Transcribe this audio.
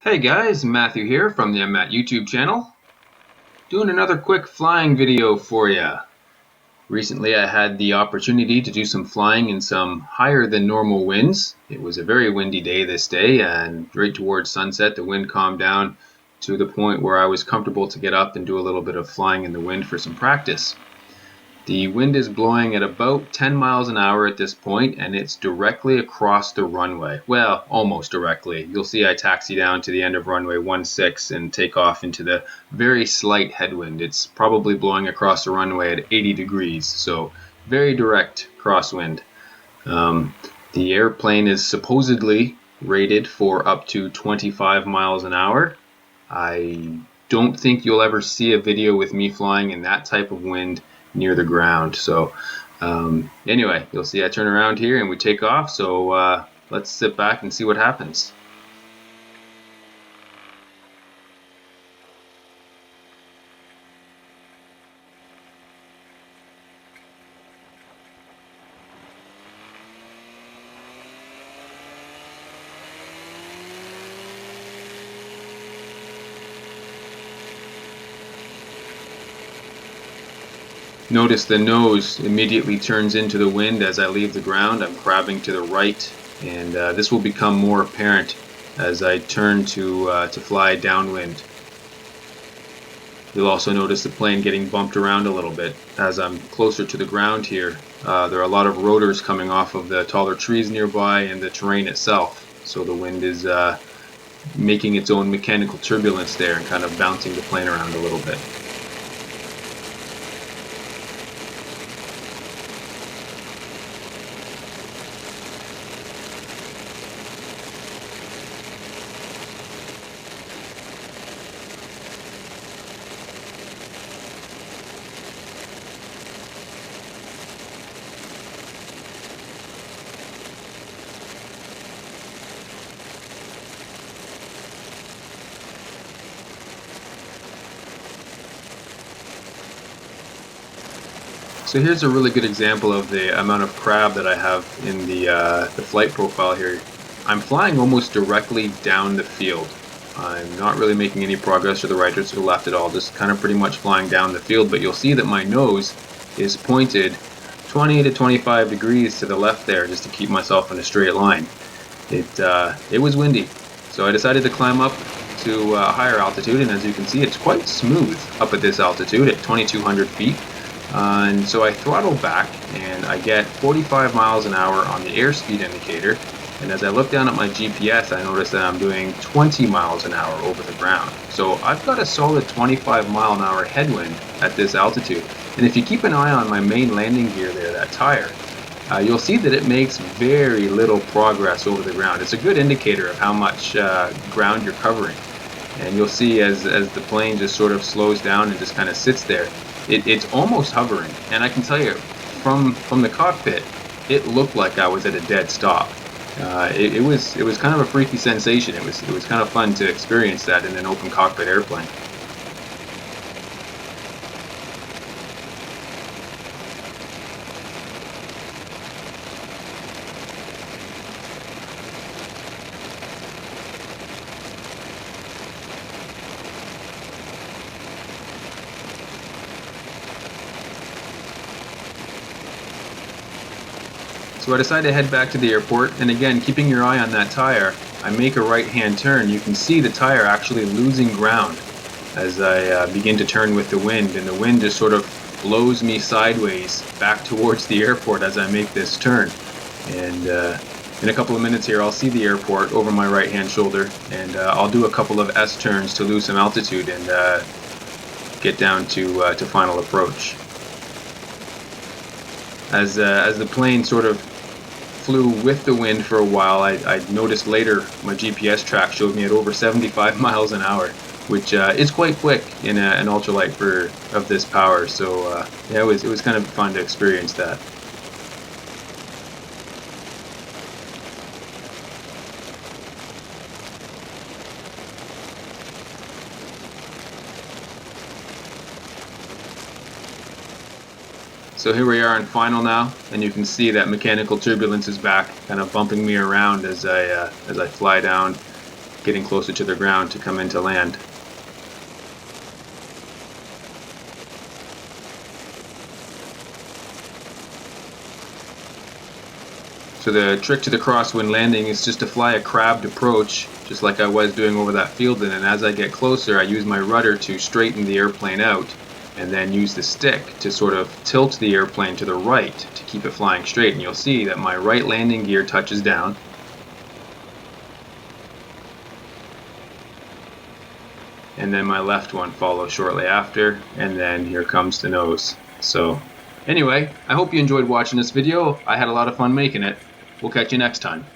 Hey guys, Matthew here from the Matt YouTube channel, doing another quick flying video for ya. Recently I had the opportunity to do some flying in some higher than normal winds. It was a very windy day this day, and right towards sunset the wind calmed down to the point where I was comfortable to get up and do a little bit of flying in the wind for some practice. The wind is blowing at about 10 miles an hour at this point, and it's directly across the runway. Well, almost directly. You'll see I taxi down to the end of runway 16 and take off into the very slight headwind. It's probably blowing across the runway at 80 degrees, so very direct crosswind. The airplane is supposedly rated for up to 25 miles an hour. I don't think you'll ever see a video with me flying in that type of wind near the ground. So anyway, you'll see I turn around here and we take off. So let's sit back and see what happens. Notice the nose immediately turns into the wind as I leave the ground. I'm crabbing to the right, and this will become more apparent as I turn to fly downwind. You'll also notice the plane getting bumped around a little bit. As I'm closer to the ground here, there are a lot of rotors coming off of the taller trees nearby and the terrain itself. So the wind is making its own mechanical turbulence there and kind of bouncing the plane around a little bit. So here's a really good example of the amount of crab that I have in the flight profile here. I'm flying almost directly down the field. I'm not really making any progress to the right or to the left at all, just kind of pretty much flying down the field, but you'll see that my nose is pointed 20 to 25 degrees to the left there just to keep myself in a straight line. It was windy, so I decided to climb up to a higher altitude, and as you can see it's quite smooth up at this altitude at 2,200 feet. And so I throttle back and I get 45 miles an hour on the airspeed indicator, and as I look down at my GPS I notice that I'm doing 20 miles an hour over the ground. So I've got a solid 25 mile an hour headwind at this altitude, and if you keep an eye on my main landing gear there, that tire, you'll see that it makes very little progress over the ground. It's a good indicator of how much ground you're covering, and you'll see as the plane just sort of slows down and just kind of sits there, it's almost hovering, and I can tell you from the cockpit it looked like I was at a dead stop. It was kind of a freaky sensation. It was kind of fun to experience that in an open cockpit airplane. So I decide to head back to the airport, and again, keeping your eye on that tire, I make a right-hand turn. You can see the tire actually losing ground as I begin to turn with the wind, and the wind just sort of blows me sideways back towards the airport as I make this turn. And in a couple of minutes here, I'll see the airport over my right-hand shoulder, and I'll do a couple of S-turns to lose some altitude and get down to final approach. As the plane sort of flew with the wind for a while, I noticed later my GPS track showed me at over 75 miles an hour, which is quite quick in an ultralight of this power. So yeah, it was kind of fun to experience that. So here we are in final now, and you can see that mechanical turbulence is back, kind of bumping me around as I fly down. getting closer to the ground to come into land. So the trick to the crosswind landing is just to fly a crabbed approach, just like I was doing over that field, and then as I get closer I use my rudder to straighten the airplane out, and then use the stick to sort of tilt the airplane to the right to keep it flying straight. And you'll see that my right landing gear touches down, and then my left one follows shortly after, and then here comes the nose. So anyway, I hope you enjoyed watching this video. I had a lot of fun making it. We'll catch you next time.